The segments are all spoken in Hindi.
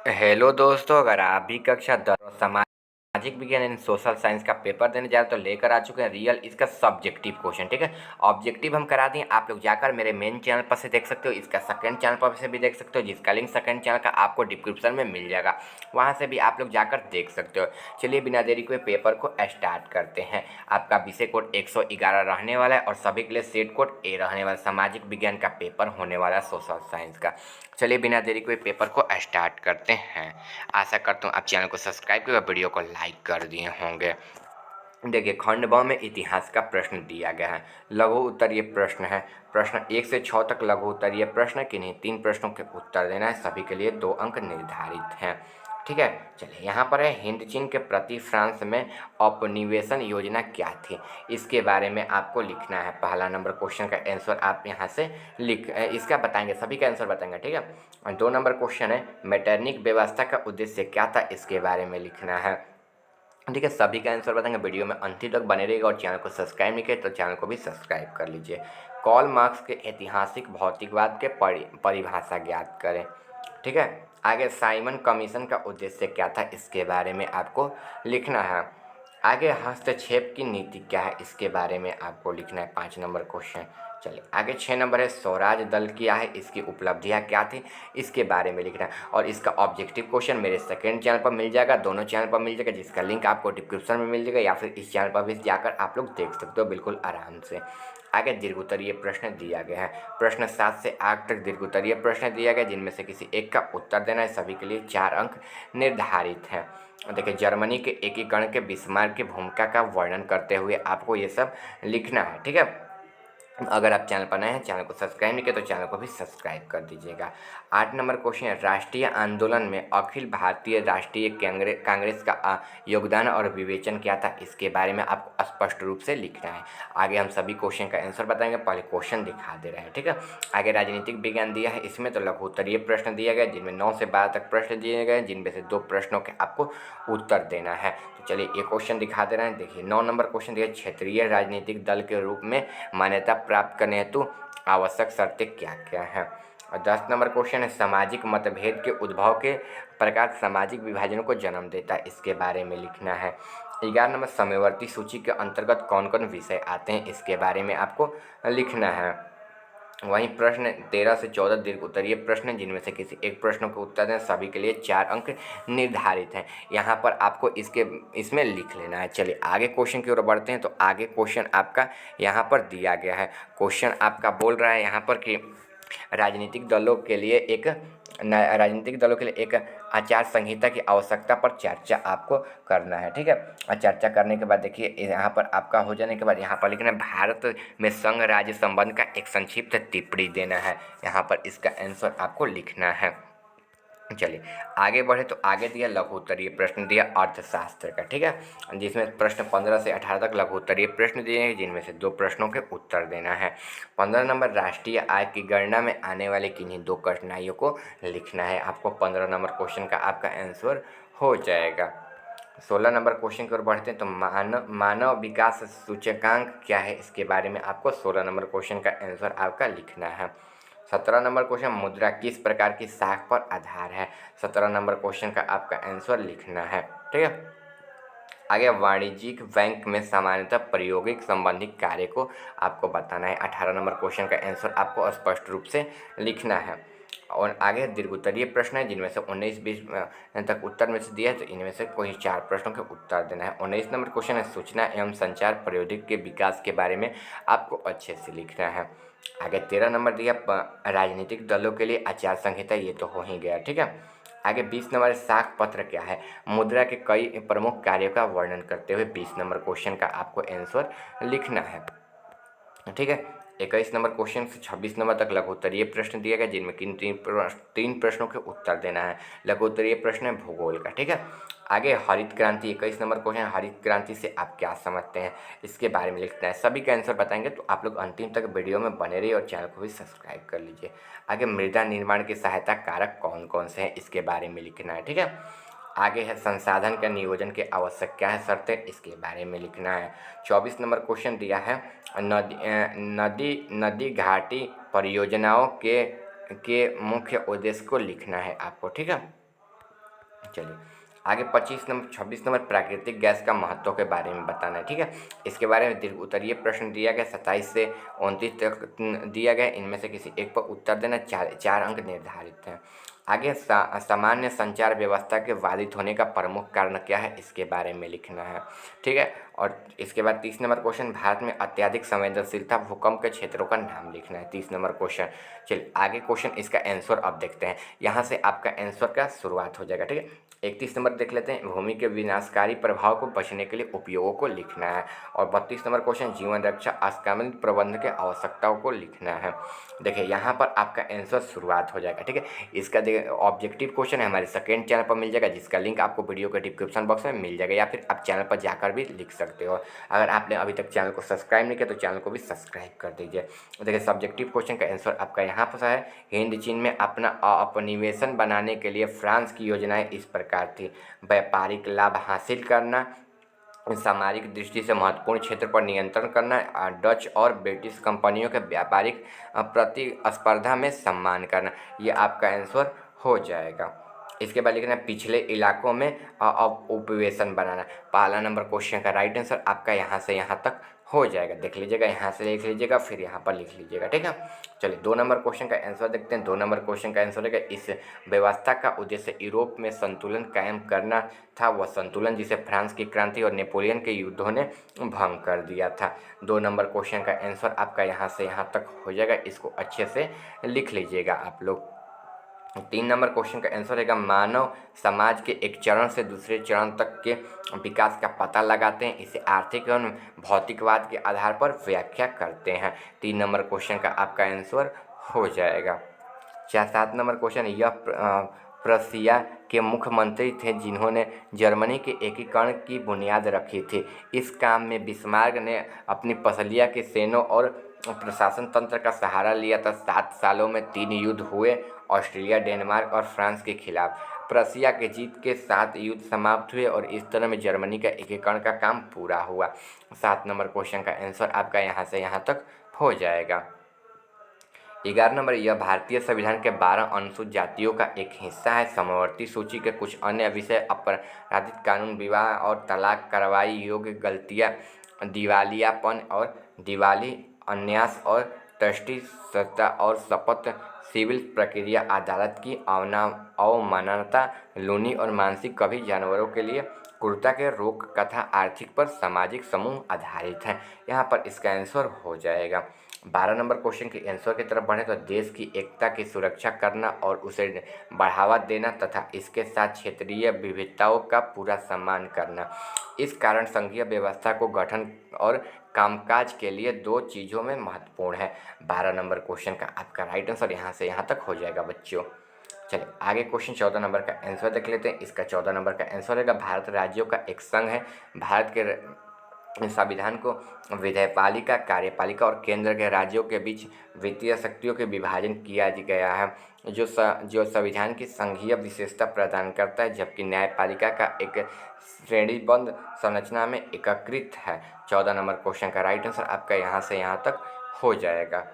हेलो दोस्तों, अगर आप भी कक्षा 10 और सामाजिक विज्ञान एंड सोशल साइंस का पेपर देने जा रहे हो तो लेकर आ चुके हैं रियल इसका सब्जेक्टिव क्वेश्चन। ठीक है, ऑब्जेक्टिव हम करा दिए। आप लोग जाकर मेरे मेन चैनल पर से देख सकते हो, इसका सेकंड चैनल पर से भी देख सकते हो, जिसका लिंक सेकंड चैनल का आपको डिस्क्रिप्शन में मिल जाएगा, वहाँ से भी आप लोग जाकर देख सकते हो। चलिए बिना देरी के पेपर को स्टार्ट करते हैं। आपका विषय कोड 111 रहने वाला है और सभी के लिए सेट कोड ए रहने वाला। सामाजिक विज्ञान का पेपर होने वाला है, सोशल साइंस का। चलिए बिना देरी के पेपर को स्टार्ट करते हैं। आशा करता हूँ आप चैनल को सब्सक्राइब करके वीडियो को लाइक कर दिए होंगे। देखिए, खंड ब में इतिहास का प्रश्न दिया गया है। लघु उत्तरीय प्रश्न है। प्रश्न 1 से 6 तक लघु उत्तरीय प्रश्न है। किन्हीं 3 प्रश्नों के उत्तर देना है। सभी के लिए 2 अंक निर्धारित हैं। ठीक है, चलिए यहाँ पर है, हिंद चीन के प्रति फ्रांस में औपनिवेशन योजना क्या थी, इसके बारे में आपको लिखना है। पहला नंबर क्वेश्चन का आंसर आप यहाँ से इसका बताएंगे, सभी का आंसर बताएंगे। ठीक है, और 2 नंबर क्वेश्चन है, मैटरनिक व्यवस्था का उद्देश्य क्या था, इसके बारे में लिखना है। ठीक है, सभी का आंसर बताएंगे। वीडियो में अंतिम तक बने रहेगा और चैनल को सब्सक्राइब नहीं किया तो चैनल को भी सब्सक्राइब कर लीजिए। कार्ल मार्क्स के ऐतिहासिक भौतिकवाद के परिभाषा ज्ञात करें। ठीक है, आगे साइमन कमीशन का उद्देश्य क्या था, इसके बारे में आपको लिखना है। आगे हस्तक्षेप की नीति क्या है, इसके बारे में आपको लिखना है। 5 नंबर क्वेश्चन। चलिए आगे 6 नंबर है, स्वराज दल क्या है, इसकी उपलब्धियां क्या थी, इसके बारे में लिखना है। और इसका ऑब्जेक्टिव क्वेश्चन मेरे सेकंड चैनल पर मिल जाएगा, दोनों चैनल पर मिल जाएगा, जिसका लिंक आपको डिस्क्रिप्शन में मिल जाएगा, या फिर इस चैनल पर भी जाकर आप लोग देख सकते हो बिल्कुल आराम से। आगे दीर्घोत्तरीय प्रश्न दिया गया है। प्रश्न 7 से 8 तक दीर्घोत्तरीय प्रश्न दिया गया, जिनमें से किसी एक का उत्तर देना है। सभी के लिए 4 अंक निर्धारित हैं। देखिए, जर्मनी के एकीकरण के बिस्मार्क की भूमिका का वर्णन करते हुए आपको ये सब लिखना है। ठीक है, अगर आप चैनल पर नए हैं, चैनल को सब्सक्राइब नहीं किया तो चैनल को भी सब्सक्राइब कर दीजिएगा। 8 नंबर क्वेश्चन है, राष्ट्रीय आंदोलन में अखिल भारतीय राष्ट्रीय कांग्रेस का योगदान और विवेचन क्या था, इसके बारे में आपको स्पष्ट रूप से लिखना है। आगे हम सभी क्वेश्चन का आंसर बताएंगे, पहले क्वेश्चन दिखा दे रहे हैं। ठीक है, आगे राजनीतिक विज्ञान दिया है, इसमें तो लघु उत्तरीय प्रश्न दिया गया, जिनमें 9 से 12 तक प्रश्न दिए गए, जिनमें से 2 प्रश्नों के आपको उत्तर देना है। तो चलिए ये क्वेश्चन दिखा दे रहे हैं। देखिए 9 नंबर क्वेश्चन दिया, क्षेत्रीय राजनीतिक दल के रूप में मान्यता प्राप्त करने हेतु आवश्यक शर्तें क्या क्या हैं। और 10 नंबर क्वेश्चन है, सामाजिक मतभेद के उद्भव के प्रकार सामाजिक विभाजनों को जन्म देता है, इसके बारे में लिखना है। 11 नंबर, समयवर्ती सूची के अंतर्गत कौन कौन विषय आते हैं, इसके बारे में आपको लिखना है। वहीं प्रश्न 13 से 14 दीर्घोत्तरीय प्रश्न हैं, जिनमें से किसी एक प्रश्न को उत्तर दें। सभी के लिए 4 अंक निर्धारित हैं। यहाँ पर आपको इसमें लिख लेना है। चलिए आगे क्वेश्चन की ओर बढ़ते हैं। तो आगे क्वेश्चन आपका यहाँ पर दिया गया है। क्वेश्चन आपका बोल रहा है यहाँ पर कि राजनीतिक दलों के लिए एक आचार संहिता की आवश्यकता पर चर्चा आपको करना है। ठीक है, और चर्चा करने के बाद देखिए, यहाँ पर आपका हो जाने के बाद यहाँ पर लिखना है, भारत में संघ राज्य संबंध का एक संक्षिप्त टिप्पणी देना है। यहाँ पर इसका आंसर आपको लिखना है। चलिए आगे बढ़े। तो आगे दिया लघु उत्तरीय प्रश्न दिया अर्थशास्त्र का। ठीक है, जिसमें प्रश्न 15 से 18 तक लघु उत्तरीय प्रश्न दिए हैं, जिनमें से 2 प्रश्नों के उत्तर देना है। 15 नंबर, राष्ट्रीय आय की गणना में आने वाले किन्हीं 2 कठिनाइयों को लिखना है। आपको 15 नंबर क्वेश्चन का आपका आंसर हो जाएगा। 16 नंबर क्वेश्चन की ओर बढ़ते हैं। तो मानव विकास सूचकांक क्या है, इसके बारे में आपको 16 नंबर क्वेश्चन का आंसर आपका लिखना है। 17 नंबर क्वेश्चन, मुद्रा किस प्रकार की साख पर आधार है। 17 नंबर क्वेश्चन का आपका आंसर लिखना है। ठीक है, आगे वाणिज्यिक बैंक में सामान्यतः प्रायोगिक संबंधी कार्य को आपको बताना है। 18 नंबर क्वेश्चन का आंसर आपको स्पष्ट रूप से लिखना है। और आगे दीर्घोत्तरीय प्रश्न है, जिनमें से 19-20 तक उत्तर में से दिया है, तो इनमें से कोई 4 प्रश्नों के उत्तर देना है। 19 नंबर क्वेश्चन है, सूचना एवं संचार प्रौद्योगिकी के विकास के बारे में आपको अच्छे से लिखना है। आगे 13 नंबर दिया राजनीतिक दलों के लिए आचार संहिता, ये तो हो ही गया। ठीक है, आगे 20 नंबर, साख पत्र क्या है, मुद्रा के कई प्रमुख कार्यों का वर्णन करते हुए 20 नंबर क्वेश्चन का आपको आंसर लिखना है। ठीक है, 21 नंबर क्वेश्चन से 26 नंबर तक लघु उत्तरीय प्रश्न दिया गया, जिनमें किन 3 प्रश्नों के उत्तर देना है। लघु उत्तरीय प्रश्न है भूगोल का। ठीक है, आगे हरित क्रांति, 21 नंबर क्वेश्चन, हरित क्रांति से आप क्या समझते हैं, इसके बारे में लिखना है। सभी का आंसर बताएंगे, तो आप लोग अंतिम तक वीडियो में बने रहिए और चैनल को भी सब्सक्राइब कर लीजिए। आगे मृदा निर्माण के सहायता कारक कौन कौन से हैं, इसके बारे में लिखना है। ठीक है, आगे है संसाधन का नियोजन के आवश्यक क्या है शर्तें, इसके बारे में लिखना है। 24 नंबर क्वेश्चन दिया है, नदी घाटी परियोजनाओं के मुख्य उद्देश्य को लिखना है आपको। ठीक है, चलिए आगे 26 नंबर प्राकृतिक गैस का महत्व के बारे में बताना है, ठीक है। इसके बारे में दीर्घ उत्तरीय प्रश्न दिया गया 27 से 29 तक दिया गया, इनमें से किसी एक पर उत्तर देना, चार चार अंक निर्धारित हैं। आगे सामान्य संचार व्यवस्था के बाधित होने का प्रमुख कारण क्या है, इसके बारे में लिखना है, ठीक है। और इसके बाद 30 नंबर क्वेश्चन, भारत में अत्यधिक संवेदनशीलता भूकंप के क्षेत्रों का नाम लिखना है, 30 नंबर क्वेश्चन। चलिए आगे क्वेश्चन इसका आंसर अब देखते हैं, यहाँ से आपका आंसर का शुरुआत हो जाएगा, ठीक है। 31 नंबर देख लेते हैं, भूमि के विनाशकारी प्रभाव को बचने के लिए उपयोगों को लिखना है। और 32 नंबर क्वेश्चन, जीवन रक्षा असामयिक प्रबंध के आवश्यकताओं को लिखना है। देखिए यहाँ पर आपका आंसर शुरुआत हो जाएगा, ठीक है। इसका ऑब्जेक्टिव क्वेश्चन है, हमारे सेकेंड चैनल पर मिल जाएगा, जिसका लिंक आपको वीडियो के डिस्क्रिप्शन बॉक्स में मिल जाएगा, या फिर आप चैनल पर जाकर भी लिख सकते हो। अगर आपने अभी तक चैनल को सब्सक्राइब नहीं किया तो चैनल को भी सब्सक्राइब कर दीजिए। देखिए सब्जेक्टिव क्वेश्चन का आंसर आपका यहाँ पर है, हिंद चीन में अपना उपनिवेशन बनाने के लिए फ्रांस की योजनाएं इस प्रकार थी: व्यापारिक लाभ हासिल करना, सामरिक दृष्टि से महत्वपूर्ण क्षेत्र पर नियंत्रण करना, डच और ब्रिटिश कंपनियों के व्यापारिक प्रतिस्पर्धा में सम्मान करना। ये आपका आंसर हो जाएगा। इसके बाद लिखना है पिछले इलाकों में उपवेशन बनाना। पहला नंबर क्वेश्चन का राइट आंसर आपका यहाँ से यहाँ तक हो जाएगा, देख लीजिएगा, यहाँ से लिख लीजिएगा, फिर यहाँ पर लिख लीजिएगा, ठीक है। चलिए 2 नंबर क्वेश्चन का आंसर देखते हैं। 2 नंबर क्वेश्चन का आंसर है, इस व्यवस्था का उद्देश्य यूरोप में संतुलन कायम करना था, वह संतुलन जिसे फ्रांस की क्रांति और नेपोलियन के युद्धों ने भंग कर दिया था। 2 नंबर क्वेश्चन का आंसर आपका यहाँ से यहाँ तक हो जाएगा, इसको अच्छे से लिख लीजिएगा आप लोग। 3 नंबर क्वेश्चन का आंसर रहेगा, मानव समाज के एक चरण से दूसरे चरण तक के विकास का पता लगाते हैं, इसे आर्थिक एवं भौतिकवाद के आधार पर व्याख्या करते हैं। 3 नंबर क्वेश्चन का आपका आंसर हो जाएगा। 7 नंबर क्वेश्चन, यह प्रशिया के मुख्यमंत्री थे जिन्होंने जर्मनी के एकीकरण की बुनियाद रखी थी। इस काम में बिस्मार्क ने अपनी पसलिया के सेनों और प्रशासन तंत्र का सहारा लिया था। 7 सालों में 3 युद्ध हुए, ऑस्ट्रेलिया, डेनमार्क और फ्रांस के खिलाफ। प्रशिया के जीत के 7 युद्ध समाप्त हुए और इस तरह में जर्मनी का एकीकरण का काम पूरा हुआ। 7 नंबर क्वेश्चन का आंसर आपका यहाँ से यहाँ तक हो जाएगा। 11 नंबर, यह भारतीय संविधान के 12 अनुसूचित जातियों का एक हिस्सा है। समवर्ती सूची के कुछ अन्य विषय आपराधिक कानून, विवाह और तलाक, कार्रवाई योग्य गलतियाँ, दिवालियापन और दिवाली, अन्यास और ट्रस्टी सत्ता और शपथ, सिविल प्रक्रिया, अदालत की अवमानना, लूनी और मानसिक कभी जानवरों के लिए क्रूरता के रोक कथा, आर्थिक पर सामाजिक समूह आधारित है। यहाँ पर इसका आंसर हो जाएगा। 12 नंबर क्वेश्चन के आंसर की तरफ बढ़े तो देश की एकता की सुरक्षा करना और उसे बढ़ावा देना तथा इसके साथ क्षेत्रीय विविधताओं का पूरा सम्मान करना। इस कारण संघीय व्यवस्था को गठन और कामकाज के लिए 2 चीज़ों में महत्वपूर्ण है। 12 नंबर क्वेश्चन का आपका राइट आंसर यहाँ से यहाँ तक हो जाएगा बच्चों। चलिए आगे क्वेश्चन 14 नंबर का आंसर देख लेते हैं। इसका 14 नंबर का आंसर रहेगा, भारत राज्यों का एक संघ है। भारत के संविधान को विधायपालिका, कार्यपालिका और केंद्र के राज्यों के बीच वित्तीय शक्तियों के विभाजन किया गया है, जो संविधान की संघीय विशेषता प्रदान करता है, जबकि न्यायपालिका का एक श्रेणीबद्ध संरचना में एकीकृत है। 14 नंबर क्वेश्चन का राइट आंसर आपका यहाँ से यहाँ तक हो जाएगा।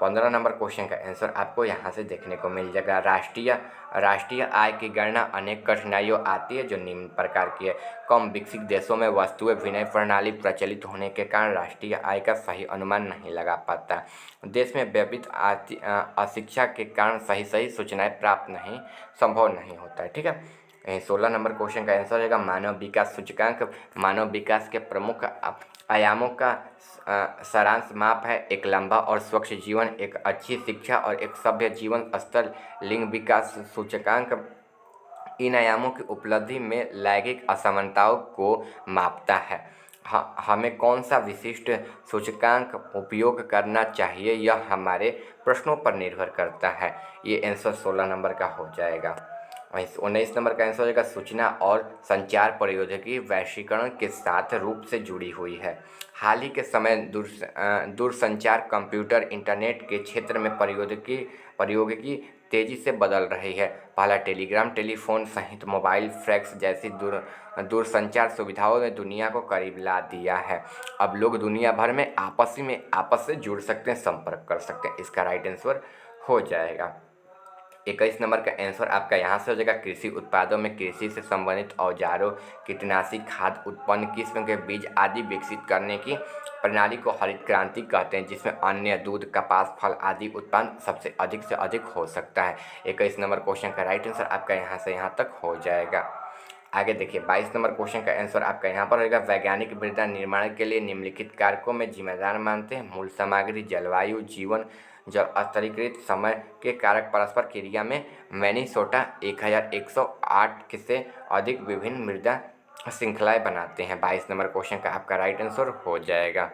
15 नंबर क्वेश्चन का आंसर आपको यहाँ से देखने को मिल जाएगा। राष्ट्रीय आय की गणना अनेक कठिनाइयों आती है, जो निम्न प्रकार की है। कम विकसित देशों में वस्तुएं विनिमय प्रणाली प्रचलित होने के कारण राष्ट्रीय आय का सही अनुमान नहीं लगा पाता। देश में व्यापित अशिक्षा के कारण सही सूचनाएं प्राप्त संभव नहीं होता है, ठीक है। 16 नंबर क्वेश्चन का आंसर रहेगा, मानव विकास सूचकांक मानव विकास के प्रमुख आयामों का सारांश माप है। एक लंबा और स्वच्छ जीवन, एक अच्छी शिक्षा और एक सभ्य जीवन स्तर। लिंग विकास सूचकांक इन आयामों की उपलब्धि में लैंगिक असमानताओं को मापता है। हमें कौन सा विशिष्ट सूचकांक उपयोग करना चाहिए, यह हमारे प्रश्नों पर निर्भर करता है। ये आंसर 16 नंबर का हो जाएगा। 19 नंबर का आंसर हो जाएगा, सूचना और संचार प्रौद्योगिकी वैश्वीकरण के साथ रूप से जुड़ी हुई है। हाल ही के समय दूरसंचार, कंप्यूटर, इंटरनेट के क्षेत्र में प्रौद्योगिकी तेज़ी से बदल रही है। पहला टेलीग्राम, टेलीफोन सहित मोबाइल, फैक्स जैसी दूरसंचार सुविधाओं ने दुनिया को करीब ला दिया है। अब लोग दुनिया भर में आपस से जुड़ सकते हैं, संपर्क कर सकते हैं। इसका राइट आंसर हो जाएगा। 21 नंबर का आंसर आपका यहाँ से हो जाएगा, कृषि उत्पादों में कृषि से संबंधित औजारों, कीटनाशी, खाद, उत्पन्न किस्म के बीज आदि विकसित करने की प्रणाली को हरित क्रांति कहते हैं, जिसमें अन्न, दूध, कपास, फल आदि उत्पादन सबसे अधिक से अधिक हो सकता है। 21 नंबर क्वेश्चन का राइट आंसर आपका यहाँ से यहाँ तक हो जाएगा। आगे देखिए 22 नंबर क्वेश्चन का आंसर आपका यहाँ पर रहेगा, वैज्ञानिक मृदा निर्माण के लिए निम्नलिखित कारकों में जिम्मेदार मानते हैं। मूल सामग्री, जलवायु, जीवन, जल स्तरीकृत समय के कारक, परस्पर क्रिया में मिनेसोटा 1108 से अधिक विभिन्न मृदा श्रृंखलाएं बनाते हैं। 22 नंबर क्वेश्चन का आपका राइट आंसर हो जाएगा।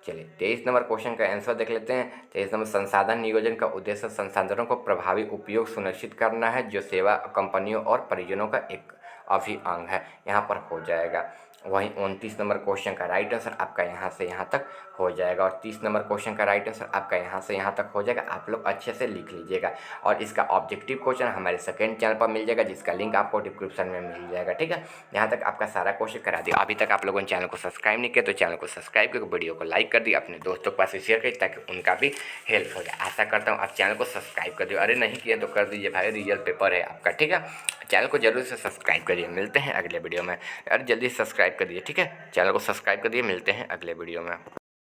चलिए 23 नंबर क्वेश्चन का आंसर देख लेते हैं। 23 नंबर, संसाधन नियोजन का उद्देश्य संसाधनों को प्रभावी उपयोग सुनिश्चित करना है, जो सेवा कंपनियों और परियोजनाओं का एक अभिअंग है, यहाँ पर हो जाएगा। वहीं 29 नंबर क्वेश्चन का राइट आंसर आपका यहाँ से यहाँ तक हो जाएगा और 30 नंबर क्वेश्चन का राइट आंसर आपका यहाँ से यहाँ तक हो जाएगा। आप लोग अच्छे से लिख लीजिएगा और इसका ऑब्जेक्टिव क्वेश्चन हमारे सेकंड चैनल पर मिल जाएगा, जिसका लिंक आपको डिस्क्रिप्शन में मिल जाएगा। ठीक है, यहाँ तक आपका सारा क्वेश्चन करा दिया। अभी तक आप लोगों ने चैनल को सब्सक्राइब नहीं किया तो चैनल को सब्सक्राइब करके वीडियो को लाइक कर दिया, अपने दोस्तों के पास शेयर करिए ताकि उनका भी हेल्प हो जाए। आशा करता हूँ आप चैनल को सब्सक्राइब कर दिए, अरे नहीं किया तो कर दीजिए भाई, रियल पेपर है आपका। ठीक है, चैनल को जरूर से सब्सक्राइब करिए। मिलते हैं अगले वीडियो में, अरे जल्दी सब्सक्राइब कर दीजिए। ठीक है, चैनल को सब्सक्राइब कर दिए, मिलते हैं अगले वीडियो में।